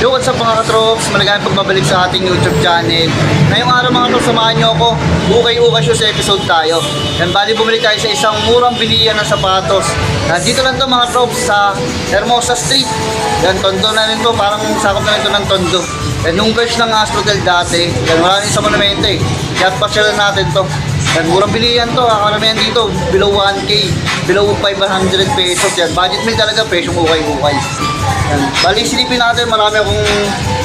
Yo, what's up mga katrops? Maligayang pagbabalik sa ating YouTube channel. Ngayong araw mga katrops, samahan nyo ako. Ukay-ukay shoes episode tayo. Yan, bali bumili tayo sa isang murang bilihan ng sapatos. Dito lang to mga katrops sa Hermosa Street. Yan, Tondo na rin to. Parang sakop na rin to ng Tondo. Yan, yung verge ng Astrotel dati. Yan, wala rin sa monumento eh. Kaya pasyalan natin to. Yan, murang bilihan to. Karamihan dito, below 1K. Below 500 pesos. Yan, budget meal talaga, presyong ukay-ukay. Yan. Bali, silipin natin, marami akong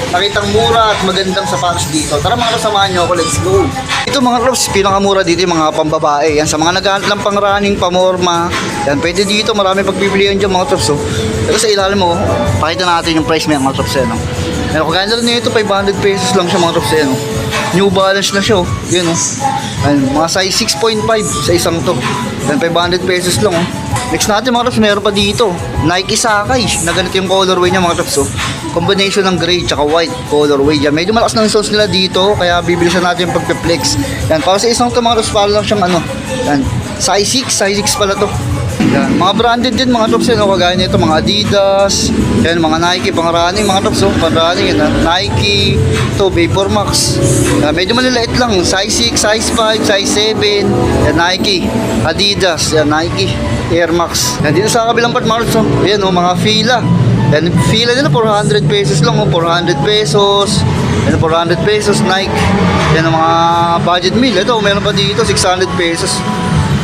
nakitang mura at magandang sapatos dito. Tara mga katrops, samahan nyo ako, let's go. Ito mga katrops, pinakamura dito yung mga pambabae. Yan, sa mga naghahanap lang pang running, pamorma. Yan, pwede dito, marami pagpipilian dyan mga katrops. Pero sa ilalim mo, pakita natin yung price mo mga katrops. Yan, yan, kung ganda rin nito, 500 pesos lang siya mga katrops. Yan, New Balance na siya. Yan, yan, mga size 6.5 sa isang to. Yan, 500 pesos lang. Next natin mga katrops, meron pa dito Nike Sakai na ganito yung colorway niya mga katrops. Combination ng gray tsaka white colorway yan. Medyo malakas ng soles nila dito, kaya bibilisan natin yung pagpe-flex. Yan, para sa isang to mga katrops, para lang siyang yan, size 6 pala to. Yan, mga branded din mga katrops yan, kagaya nito mga Adidas, yan, mga Nike pang running mga katrops, pang running yan, Nike, ito Vapor Max. Yan, medyo maliliit lang, size 6, size 5, size 7, yan, Nike, Adidas, yan, Nike Air Max. Yan, dito sa kabilang part mga katrops, yan mga Fila. Yan, Fila nila 400 pesos lang, 400 pesos. Yan, 400 pesos Nike. Yan ang mga budget meal. Ito, meron pa dito 600 pesos.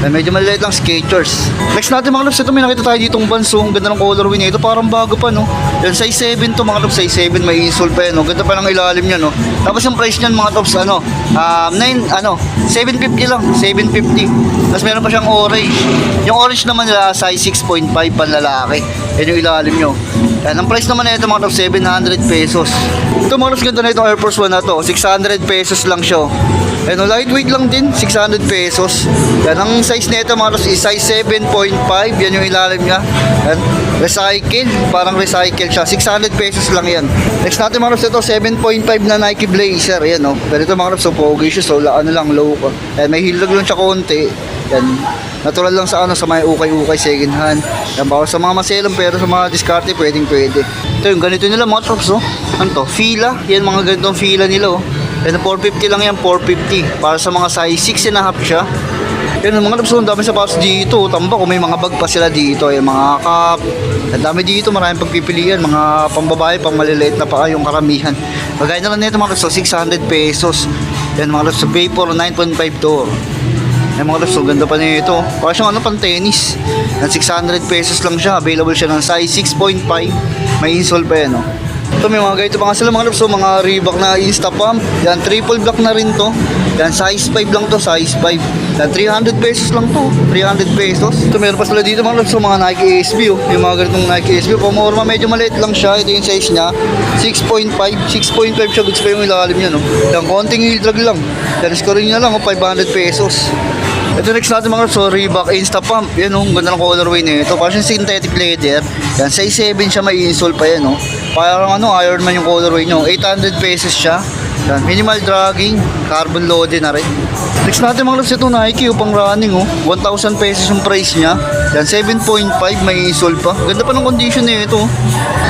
Yan, medyo maliliit lang, Skechers. Next natin mga katrops, ito may nakita tayo ditong Banso. Ang ganda ng colorway niya. Ito parang bago pa, no? Yan, size 7 to mga katrops, size 7, may insole pa yan, no? Ganda pa ng ilalim niya, no? Tapos yung price niyan mga katrops, 750 lang, 750. Tapos meron pa siyang orange. Yung orange naman nila, size 6.5 panlalaki. Yan yung ilalim nyo. Yan, ang price naman na ito mga katrops, 700 pesos. Ito mga katrops, ganda na itong Air Force 1 na to, 600 pesos lang siya. Ano, lightweight lang din, 600 pesos. Yan, ang size nito mga katrops is size 7.5. Yan yung ilalim niya. Yan, recycle, parang recycle siya. 600 pesos lang yan. Next natin mga katrops, ito 7.5 na Nike Blazer. Yan, no. Pero ito mga katrops, so pogi siya, so ano lang, low ka. Yan, may hilag lang siya konti. Yan, natural lang sa sa may ukay-ukay second hand. Yan, bawal sa mga maselang, pero sa mga diskarte pwede. Ito yung ganito nila mga katrops, oh. Ano to? Fila. Yan, mga ganitong fila nila, oh. Yan, 450 lang yan, 450. Para sa mga size 6 and a half siya. Yan, mga katrops, ang dami sapatos dito. Tamba kung may mga bag pa sila dito. Yan, mga cup. Ang dami dito, maraming pagpipilian. Mga pambabae, pang maliliit na pa yung karamihan. Magaya na lang nito mga katrops, 600 pesos. Yan, mga katrops, Vapor 9.5 door. Yan mga katrops, so ganda pa nito. Para siyang pang tennis. Yan, 600 pesos lang siya. Available siya ng size 6.5. May insole pa yan, no? Ito may mga ganito pa nga sila mga katrops, so mga Reebok na Insta Pump. Yan, triple black na rin to. Yan, size 5 lang to, size 5. Yan, 300 pesos lang to, 300 pesos. Ito meron pa sila dito mga katrops, so mga Nike SB, oh. Yung mga ganitong Nike SB, pamorma, medyo maliit lang siya. Ito yung size niya, 6.5 siya, goods pa yung ilalim niya, no? Yan, konting heel drag lang. Yan, scoring niya lang, 500 pesos. Ito next natin mga katrops, so Reebok Insta Pump. Yan, oh, ganda ng colorway nito. Parang synthetic leather. Yan, size 7 siya, may insole pa yan, oh. Parang Iron Man yung colorway nyo. 800 pesos siya. Yan, minimal dragging, carbon loaded na rin. Next natin mga katrops, ito Nike, pang running, 1,000 pesos yung price niya. Yan, 7.5, may insole pa. Ganda pa ng condition nito.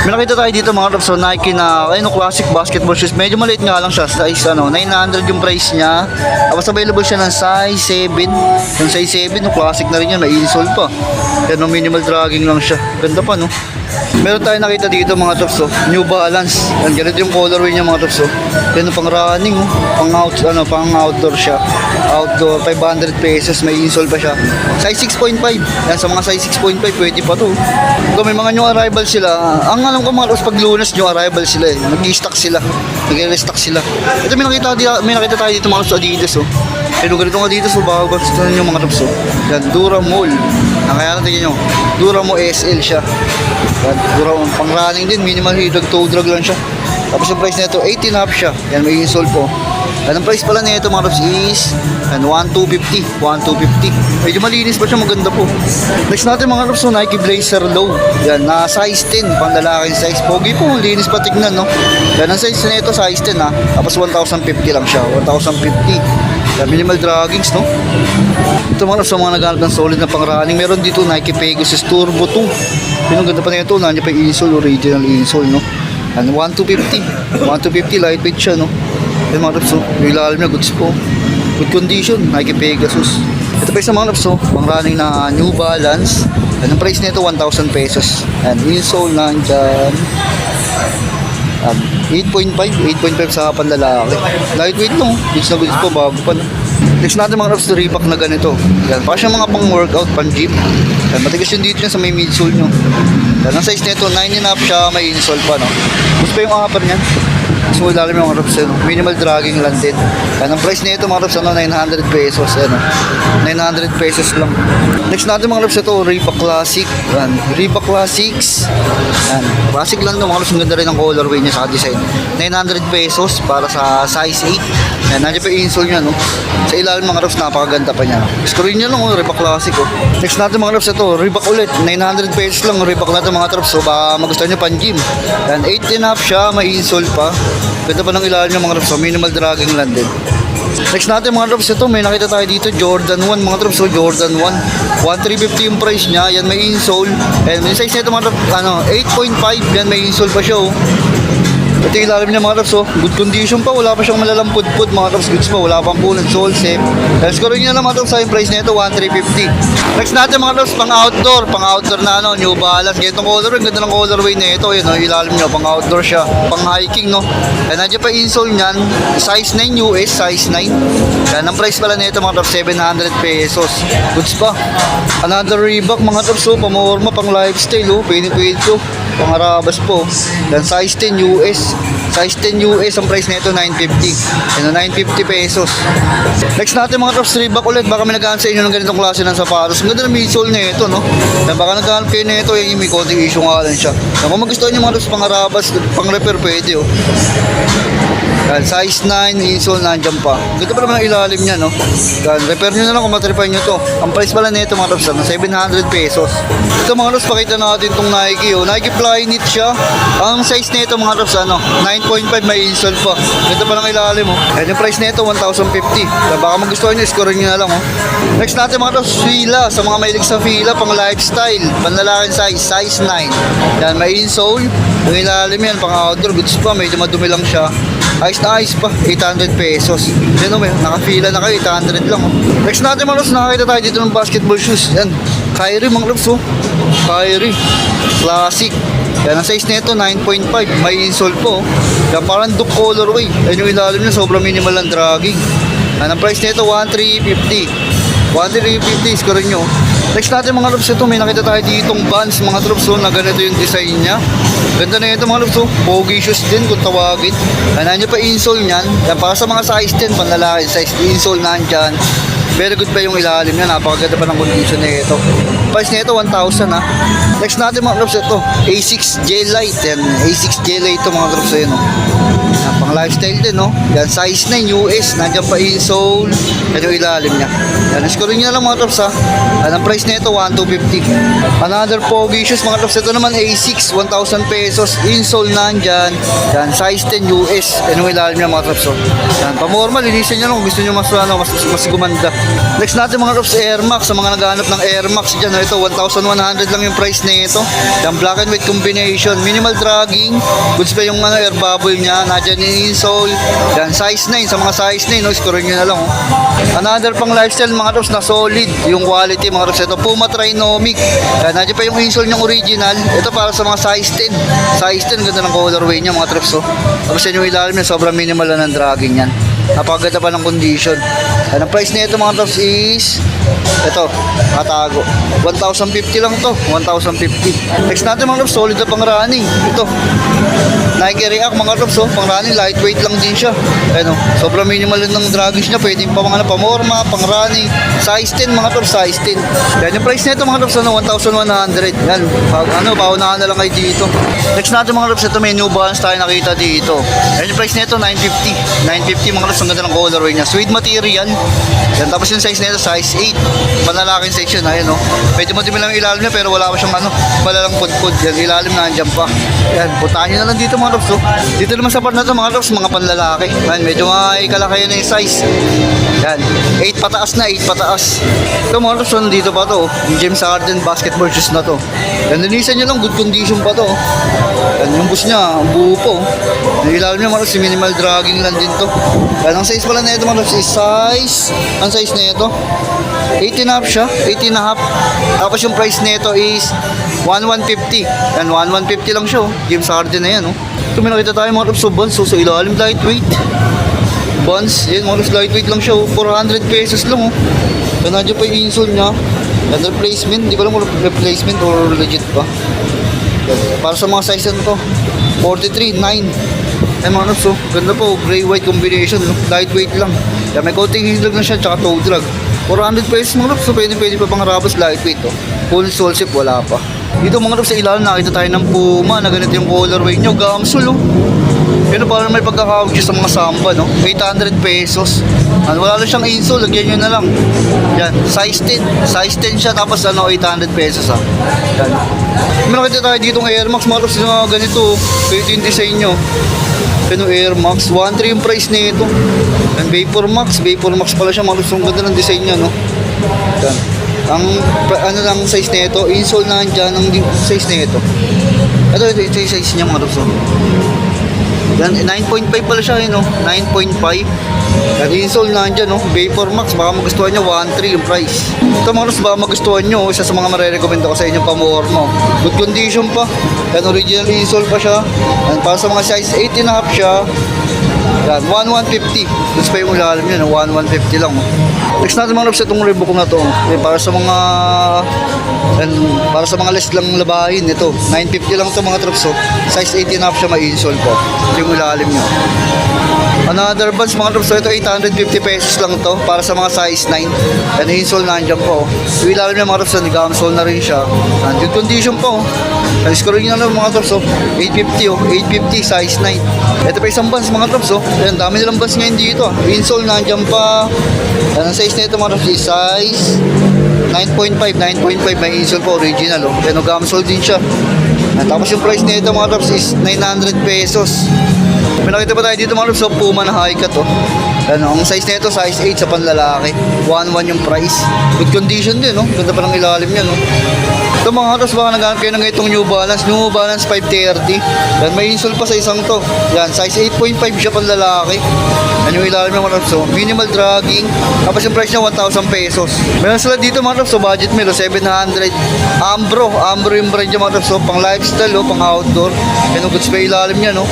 May nakita tayo dito mga katrops, so Nike na classic basketball shoes. Medyo maliit nga lang siya, size 900 yung price niya. Tapos available siya ng size 7. Yung size 7, classic na rin yan, may insole pa. Yan, minimal dragging lang siya. Ganda pa, no? Meron tayo nakita dito mga katrops, New Balance. Yan, ganito yung colorway niya mga katrops. Yan, pang running, pang outdoor siya. Outdoor, 500 pesos, may insole pa siya. Size 6.5. Yan, sa mga size 6.5 pwede pa to. Kung may mga new arrival sila, ang alam ko mga katrops, pag Lunes new arrival sila eh. Nag-i-stock sila, nag-i-restock sila. Ito may nakita tayo dito mga katrops, Adidas, Pero ganito nga dito, so bago gusto nyo mga katrops, Yan, Dura Mall. Kaya natin nyo, Dura Mall SL siya. Yan, Dura Mall, pang running din, minimal heel toe drag lang siya. Tapos yung price nito 18.5 siya. Yan, may insole po. Yan, ang price pala nito mga katrops is 1,250. Medyo malinis pa siya, maganda po. Next natin mga katrops, Nike Blazer Low. Yan, na size 10, pang lalaking size. Pogi po, linis pa tignan, no? Yan, ang size nito size 10 ha. Tapos 1,050 lang siya, 1,050. Yan, minimal draggings, no? Ito mga katrops, sa mga naghanap ng solid na pang running, meron dito Nike Pegasus Turbo 2. Yung ganda pa nito, nandiyan pa yung insole, original insole, no? Yan, 1,250. 1,250 lightweight siya, no? Yan mga Raps, oh. Yung ilalim niya, goods po. Good condition, Nike Pegasus. Ito pa isa mga Raps, oh. Pang running na New Balance. Yan, ang price nito 1,000 pesos. Yan, insole na dyan. 8.5 sa panlalaki. Lightweight no, goods na goods po, bago pa no. Next natin mga Raps, Reebok na ganito. Yan, para siyang mga pang workout, pang gym. Yan, matigas yung dito niya sa may midsole nyo. Yan, ang size nito 9.5 siya, may insole pa no. Gusto pa yung upper niyan. So ilalim yung mga Raps, no? Minimal dragging lang din. Yan, ang price nito mga Raps, 900 pesos. Ano, 900 pesos lang. Next natin mga Raps, ito Reebok Classic. Yan, Reebok Classics. Yan, classic lang no, mga Raps, ang ganda rin ang colorway niya sa design. 900 pesos para sa size 8. Yan, nandiyan pa yung insole niya no. Sa ilalim mga Raps, napakaganda pa niya. Screen niya lang, oh, Reebok Classic oh. Next natin mga Raps, ito Reebok ulit. 900 pesos lang Reebok natin mga Raps. So baka magustuhan niyo pang gym. Yan, 8.5 siya, may insole pa. Ganda pa ng ilalim niya mga Raps, so minimal dragging lang din. Next natin mga Raps, ito may nakita tayo dito Jordan 1 mga Raps, so Jordan 1 1,350 yung price niya. Yan, may insole. And yung size nito mga Raps, 8.5. Yan, may insole pa siya oh. Ito yung ilalim niya mga Raps, oh. Good condition pa, wala pa siyang malalampod-pod mga Raps, goods pa, wala pang punan, sole safe. Tapos ko rin niya lang mga Raps, yung price nito 1,350. Next natin mga Raps, pang outdoor na ano, New Balance. Ganitong colorway, ganda ng colorway na ito, yun, oh, ilalim niya, pang outdoor siya, pang hiking no. And nandiyan pa insole niyan, size 9 US, size 9. Yan, ang price pala nito mga Raps, 700 pesos. Goods pa. Another Reebok mga Raps, oh, pamorma, pang lifestyle, oh, pwede to. Pangarabas po. Dan size 10 US. Size 10 US ang price nito 950. Ano 950 pesos. Next natin mga Raps, Reebok ulit. Baka may naghahanap sa inyo ng ganitong klase ng sapatos. Ang ganda ng midsole nito no. Dan baka naghahanap kayo nito, yung may konting issue nga lang siya. Dan kung magustuhan niyo mga Raps, pangarabas, pang repair pwede oh. Yan, size 9, insole nandiyan pa. Ganda pa naman ang ilalim niya, no? Yan, repair nyo na lang kung matrify nyo to. Ang price pala nito mga Raps, 700 pesos. Ito mga Raps, pakita natin itong Nike, oh. Nike Flyknit siya. Ang size nito mga Raps, 9.5, may insole pa. Ganda pa ng ilalim, oh. Yan, yung price nito, 1,050. Yan, baka magustuhan nyo, score nyo na lang, oh. Next natin mga Raps, Fila. Sa mga mahilig sa Fila, pang lifestyle. Panlalaking size 9. Yan, may insole. Yung ilalim yan, pang outdoor, goods pa, medyo madumi lang siya. Ayos na ayos pa, 800 pesos. Yan o, nakafila na kayo, 800 lang oh. Next natin mga Raps, nakakita tayo dito ng basketball shoes. Yan, Kyrie mga Raps oh. Kyrie, classic. Yan, ang size nito 9.5, may insole po oh. Yan, parang duck colorway. Yan yung ilalim niya, sobrang minimal ang dragging. Yan, ang price nito 1,350. 1,350, score nyo. Next natin mga Raps, ito may nakita tayo ditong Vans mga Raps, na ganito yung design niya. Ganda na ito mga Raps, pogi shoes din kung tawagin. Nandiyan pa insole niyan. Yan, para sa mga size 10, panlalaki, size insole nandiyan. Very good pa yung ilalim niya, napakaganda pa ng condition na ito. Price nito 1,000 ha. Next natin mga Raps, ito A6 J-Lite. Yan, A6 J-Lite ito mga Raps, ayun, no? Yan, pang lifestyle din no. Yan, size 9 US, nandiyan pa insole. Yan yung ilalim niya. Yan, score nyo na lang mga Raps ha. Yan, ang price nito 1,250. Another pogi shoes mga Raps, ito naman A6, 1,000 pesos. Insole nandyan. Yan, size 10 US. Yan yung ilalim niya mga Raps. Yan, pamorma, linisin nyo lang kung gusto nyo mas gumanda. Next natin mga Raps, Air Max. Sa mga naghahanap ng Air Max dyan, ito 1,100 lang yung price nito. Yan, black and white combination, minimal dragging, goods pa yung air bubble niya, nadyan yung insole. Yan, size 9, sa mga size 9 no, score nyo na lang oh. Another pang lifestyle mga Raps, na solid yung quality mga Raps, ito Puma Trinomic. Yan, nadyan pa yung insole niyang original. Ito para sa mga size 10. Size 10, ganda ng colorway niya mga Raps oh. Tapos yan yung ilalim niya, sobrang minimal lang ng dragging yan. Napakaganda pa ng condition. And ang price nito mga Raps is ito, katago 1,050 lang to, 1,050. Next natin mga Raps, solid na pang running. Ito Nike React mga Raps oh, pang running, lightweight lang din siya. Ano, sobrang minimal lang ng dragging niya, pwedeng pa mga pamorma, pang running, size 10 mga Raps, size 10. Yan yung price nito mga Raps, 1,100. Yan, paunahan na lang kayo dito. Next natin mga Raps, ito may New Balance tayo nakita dito. Yan yung price nito 950. 950 mga Raps, ang ganda ng colorway niya, suede material. Yan, tapos yung size nito size 8, panlalaking section. Ayan oh, medyo madumi lang yung ilalim niya, pero wala pa siyang malalang pudpud. Yan, ilalim na andyan pa. Yan, puntahan nyo na lang dito mga Tops, oh. Dito naman sa part na to mga Tops, mga panlalaki. Yan, medyo may kalakayan na yung size. Yan, 8 pataas na, 8 pataas. Ito mga Tops, dito pa to, oh. Yung James Harden basketball shoes na to. Yan, nilisan nyo lang, good condition pa to, oh. Yan, yung bus niya, ang buo po, oh. Yung ilalim niya mga Tops, minimal dragging lang din to. Yan, ang size pala na ito mga Tops is ang size na ito 18.5 siya, 18.5. Tapos yung price nito is 1,150. Yan, 1,150 lang siya, oh. James Harden na yan, oh. Ito may nakita tayo mga Tops, so buns, so sa ilalim lightweight. Buns, yan mga Tops, lightweight lang siya, oh. 400 pesos lang, oh. So nandiyo pa yung insole niya. Yan, replacement, hindi ko alam kung replacement or legit pa. Yan, para sa mga size na to, 43, 9. Yan mga Tops, oh. Ganda po, gray-white combination, oh. Lightweight lang. Yan, may coating hindag na siya, tsaka toe drag. 400 pesos mga Tops, so pwede pa pang harabas, lightweight, oh. Full sole zip, wala pa. Dito mga Tops, sa ilalim nakita tayo ng Puma na ganito yung colorway nyo, gamsol, oh. Yun, parang may pagkakawag sa mga samba, no? 800 pesos. Wala lang siyang insole, lagyan nyo na lang. Yan, size 10 siya, tapos 800 pesos, ah. Yan. May nakita tayo dito ng Air Max mga Tops, na ganito, ganito yung design nyo. Yan yung Air Max, 1.3 yung price nito. Yan, Vapor Max pala siya mga Tops, ang ganda ng design niya, no? Yan. Ang lang size nito, insole na andyan ang size nito. Ito yung size niya mga Tops, oh. Yan, 9.5 pala siya, no? 9.5. Yan, insole na andyan, no? Vapor Max, baka magustuhan nyo, 1.3 yung price. Ito mga Tops, baka magustuhan nyo, isa sa mga marirecommend ako sa inyong pamormo. Good condition pa. Yan, original insole pa siya. Yan, para sa mga size 18.5 siya. Yan, 1,150. Gusto pa yung ilalim yun, 1,150 lang. Next natin mga Tops, itong Reebok na to. Yan, para sa mga less lang labahin, ito. 950 lang ito mga Tops. Size 18.5 siya, may insole po. Ito yung ilalim nyo. Another buns mga Tops, ito 850 pesos lang to para sa mga size 9. Yan, insole nandiyan po. Yung ilalim niya mga Tops, nag-gamsole na rin siya. Good condition po. Score nyo na lang mga Tops, 850, 850 size 9. Ito pa isang buns mga Tops, yan, dami nilang buns ngayon dito. Insole nandiyan pa. Yan, ang size nito mga Tops is size 9.5 may insole po, original, oh. Yan, gamsole din siya. Yan, tapos yung price nito mga Tops is 900 pesos. May nakita pa tayo dito mga Tops, Puma na high cut, oh. Yan, ang size nito size 8 sa panlalaki. 1.1 yung price. Good condition din, oh. Ganda pa ng ilalim niya, no. Ito mga Tops, baka naghanap kayo ng itong New Balance 530. Yan, may insole pa sa isang to. Yan, size 8.5 siya panlalaki. Yan yung ilalim ng mga Tops, oh. Minimal dragging. Tapos yung price niya 1,000 pesos. Meron sila dito mga Tops, budget meal, 700. Ambro yung brand niya mga Tops, pang lifestyle, pang outdoor. Yan yung goods pa ilalim niya, no.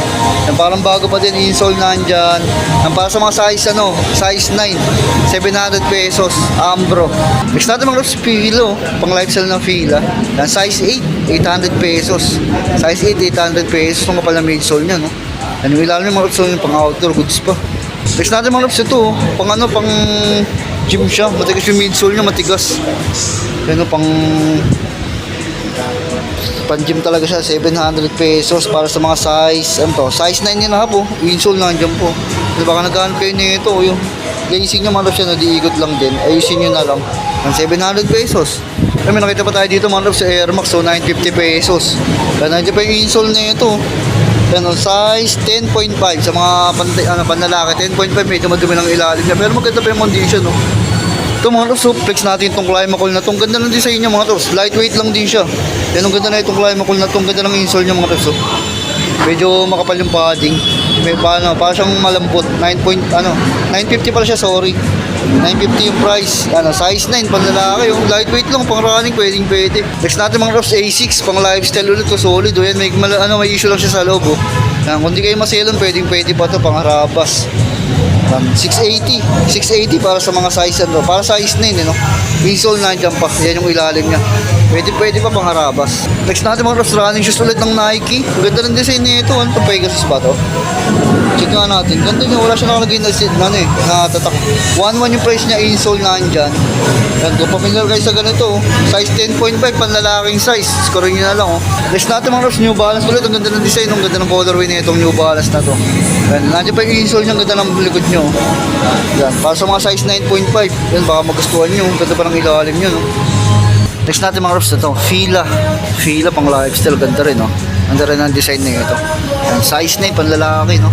Yan, parang bago pa din, insole nandyan. Yan, para sa mga size 9, 700 pesos. Ambro. Next natin mga Tops, Fila, pang lifestyle ng Fila. Yan, size 8, 800 pesos. Size 8, 800 pesos. Ang kapal na midsole niya, no. Yan yung ilalim ng mga Tops, yung pang outdoor goods pa. Next natin mga Tops, ito, pang gym siya. Matigas yung midsole niya, matigas. Yan, pang gym talaga siya, 700 pesos para sa mga size, size 9 yun na po. Insole nandiyan po. Baka naghahanap kayo nito, yung glazing niya mga Tops, nag-iikot lang din. Ayusin nyo na lang. Yan, 700 pesos. May nakita pa tayo dito mga Tops sa Air Max, 950 pesos. Yan, nandiyan pa yung insole na ito. Yan, size 10.5 sa mga panlalaki. 10.5, medyo madumi ng ilalim niya, pero maganda pa yung condition, no. Ito mga Tops, flex natin itong Climacool na itong ganda ng design niya mga Tops. Lightweight lang din siya. Yan, ang ganda na itong Climacool na itong ganda ng insole niya mga Tops. Medyo makapal yung padding. May para siyang malambot. 950 pala siya, sorry. 950 yung price. Size 9 pang lalaki, yung lightweight lang, pang running, pwede. Next natin mga Tops, A6 pang lifestyle ulit, to solid. Yan, may issue lang siya sa loob, oh. Yan, kung di kayo maselon, pwede pa to pang harabas. 680 para sa mga size para size 9, no. Insole nandiyan pa. Yan yung ilalim niya. Pwede pa pang harabas. Next natin mga Tops, running shoes ulit ng Nike. Ganda ng design nito. Ano to, Pegasus ba to? Check nga natin. Ganda niya, wala siya nakalagay na tatak. 1.1 yung price niya, insole nandyan. Yan, kung familiar guys sa ganito, size 10.5, panlalaking size. Score nyo na lang, oh. Next natin mga Tops, New Balance ulit. Ang ganda ng design, ang ganda ng colorway na itong New Balance na to. Yan, nandiyan pa yung insole niya, ang ganda ng likod nyo. Yan, para sa mga size 9.5. Yan, baka magustuhan nyo. Ang ganda pa ng ilalim nyo, no. Next natin mga Tops, ito, Fila pang lifestyle, ganda rin, no. Ganda rin ang design na ito. Yan, size 9 panlalaki, no?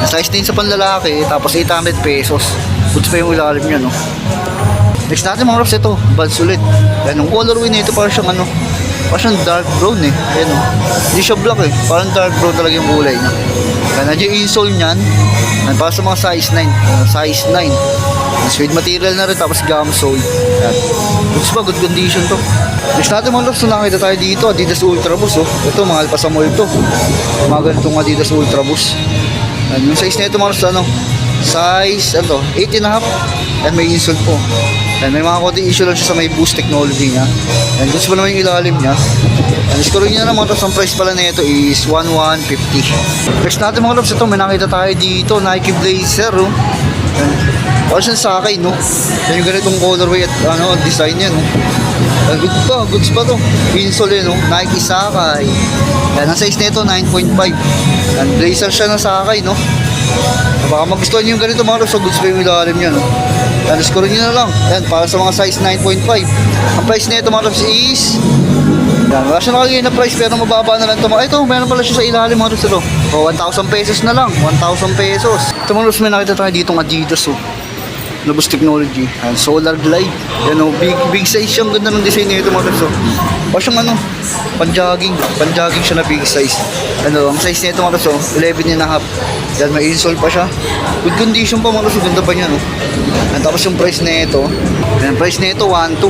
Size 9 sa panlalaki, tapos 800 pesos. Goods pa yung ilalim niya, no? Next natin mga Rops, ito, Vans ulit. Yan, yung colorway na ito, parang siyang parang siyang dark brown eh. Yan, no? Hindi siya black eh, parang dark brown talaga yung kulay niya. Yan, nandiyan yung insole niyan. Yan, para sa mga size 9. Size 9. Suede material na rin, tapos gum sole. Yan. Goods pa, good condition to. Next natin mga Rops, nakakita tayo dito, Adidas Ultra Boost, oh. Ito, mahal pa sa mall to. Mga ganitong Adidas Ultra Boost. Yan, yung size na ito mga Rops, size, 8.5. Yan, may insole po. Yan, may mga konting issue lang siya sa may boost technology niya. Yan, gusto mo naman yung ilalim niya. Yan, score niya naman ito. Ang price pala na ito is 1150. Next natin mga Rops, ito, may nakita tayo dito, Nike Blazer, oh. Yan, parang siyang sakay, no? Yan yung ganitong colorway at design niya, no? Yan, goods pa to. Insole, no? Nike Sakay. Yan, ang size nito 9.5. Yan, blazer siya na sakay, no? Baka magustuhan nyo yung ganito mga Rops, so goods pa yung ilalim niya, no? Yan, score nyo na lang. Yan, para sa mga size 9.5. Ang price nito mga Rops is... Yan, wala siya nakalagay na price pero mababa na lang ito. Ito, meron pala siya sa ilalim mga Rops, ito. O, 1,000 pesos na lang. 1,000 pesos. Ito mga Rops, may nakita tayo ditong Adidas, oh. Labos technology. Yan, Solar Glide. Yan, oh, big size siyang ganda ng design nito mga Rops, oh. O siyang pan-jogging siya na big size. Ang size nito mga Rops, 11.5. Yan, may insole pa siya. Good condition pa mga Rops, ganda pa niya, no? Yan, tapos yung price nito, yan, price nito 1.2.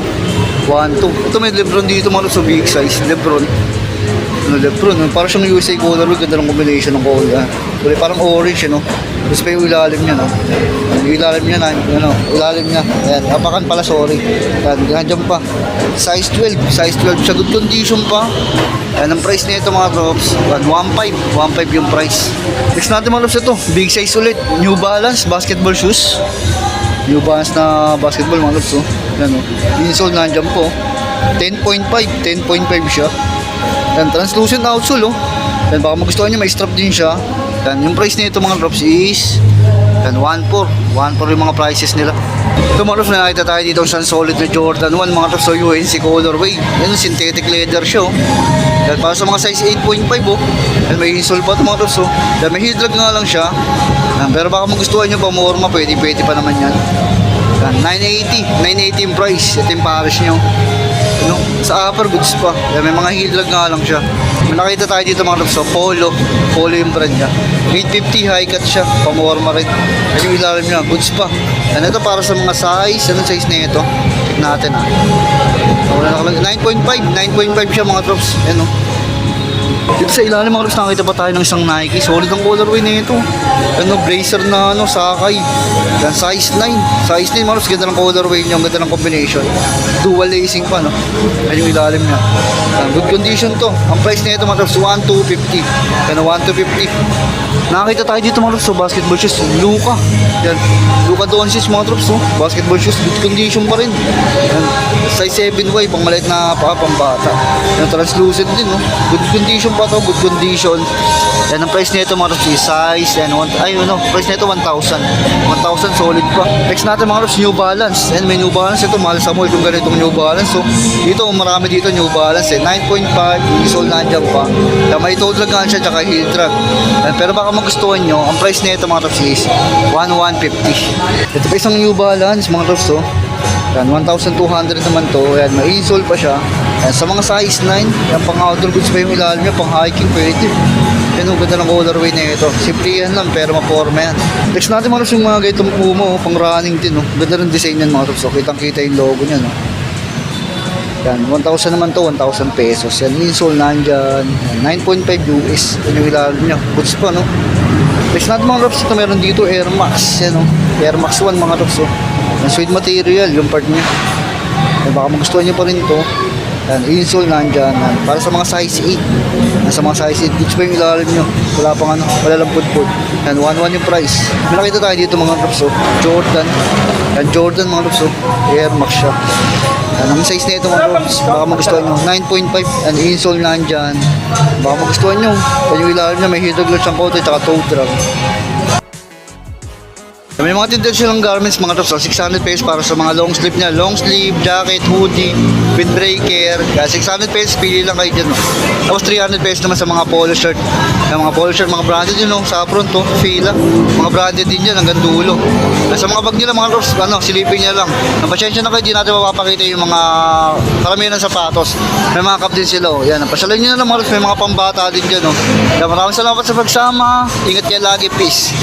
Ito may Lebron dito mga Rops, big size. Lebron, parang siyang USA colorway, ganda ng combination ng color. Parang orange, no? Tapos pa yung ilalim niya, no? Yung ilalim niya, ilalim niya. Ayan, apakan pala, sorry. Ayan, nandiyan pa. Size 12 siya, good condition pa. Ayan, ang price nito mga Rops, 1.5 yung price. Next natin mga Rops, ito, big size ulit. New Balance, basketball shoes. New Balance na basketball mga Rops, oh. Ayan, oh. Insole nandiyan po. 10.5 siya. Ayan, translucent outsole, oh. Ayan, baka magustuhan niya, may strap din siya. Yan, yung price nito mga Rops is 1.4 yung mga prices nila. Ito mga Rops, nakita tayo dito sa solid na Jordan 1 mga Rops, so UNC colorway. Yan, synthetic leather siya, oh. Yan, para sa mga size 8.5, oh. Yan, may insole pa ito mga Rops, oh. Yan, may heel drag nga lang siya. Yan, pero baka magustuhan nyo pa morma, pwede pa naman yan. Yan, 980 yung price. Ito yung pares nyo. Sa upper goods pa. Yan, may mga heel drag nga lang siya. May nakita tayo dito mga Rops, so Polo yung brand niya. 850 high cut siya, pamorma rin. Yan yung ilalim niya, goods pa. Yan, ito para sa mga size. Anong size na ito? Check natin, ha. So, 9.5 siya mga Rops. Yan, dito sa ilalim mga Rops, nakita pa tayo ng isang Nike. Solid ang colorway na ito. Blazer na sakay. Yan, size 9 mga Rops, ganda ng colorway niya, ganda ng combination. Dual lacing pa, no? Yan yung ilalim niya. Yan, good condition to. Ang price na ito mga Rops, 1,250. Yan, 1,250. Nakakita tayo dito mga Rops, so basketball shoes, Luka. Yan, Luka Doncic mga Rops, so basketball shoes, good condition pa rin. Yan, size 7Y, pang maliit na pang bata. Yan, translucent din, no? Good condition pa to, good condition. Yan, ang price nito mga Rops, size, yan, price nito 1,000 solid pa. Next natin mga Rops, New Balance. And may New Balance, ito mahal sa mall kung ganitong New Balance. So dito marami dito New Balance, 9.5 isol nandiyan pa. Yan, may toe drag nga siya, tsaka heel drag. Yan, pero baka magustuhan nyo, ang price nito mga Rops is 1,150. Ito pa isang New Balance mga Rops, so yan, 1,200 naman to. Yan, may insole pa siya. Yan, sa mga size 9, yan, pang outdoor goods pa yung ilalim niya, pang hiking pwede. Yan, ganda ng colorway na ito. Simple yan lang, pero maporma yan. Next natin mga Rops, yung mga ganitong Puma, pang running din, ganda ng design yan mga Rops, so kitang-kita yung logo niya, no? Yan, 1,000 naman to, 1,000 pesos. Yan, insole nandyan. 9.5 US. Yan yung ilalim niya. Goods pa, no? Next natin mga Rops, ito meron dito Air Max. Yan, no? Air Max 1 mga Rops, oh. Yan, suede material, yung part niya. Yan, baka magustuhan nyo pa rin to. Yan, insole nandyan. Yan, para sa mga size 8. Yan, sa mga size 8. Goods pa yung ilalim nyo. Wala pang wala lang pud-pud. Yan, 1,1 yung price. May nakita tayo dito mga Rops, oh. Jordan. Yan, Jordan mga Rops, oh. Air Max siya. Yan, ang size na ito mga Rops, baka magustuhan nyo. 9.5, and insole nandyan. Baka magustuhan nyo. Yan yung ilalim niya, may hidrog lang siyang kote, tsaka toe drag. May mga tindahan silang garments mga tops, 600 pesos para sa mga long sleeve niya. Long sleeve, jacket, hoodie, windbreaker. Kaya 600 pesos, pili lang kayo dyan. No? Tapos 300 pesos naman sa mga polo shirt. Kaya mga polo shirt, mga branded yun, no? Sa front, to, Fila. Mga branded din yan, hanggang dulo. Sa mga bag nila, mga tops, silipin niya lang. Napasensya na kayo, di natin mapapakita yung mga karamihan ng sapatos. May mga cup din sila. Oh. Yan, napasyalan nyo na lang mga tops, may mga pambata din dyan. No? Kaya maraming salamat sa pagsama. Ingat kayo lagi, peace.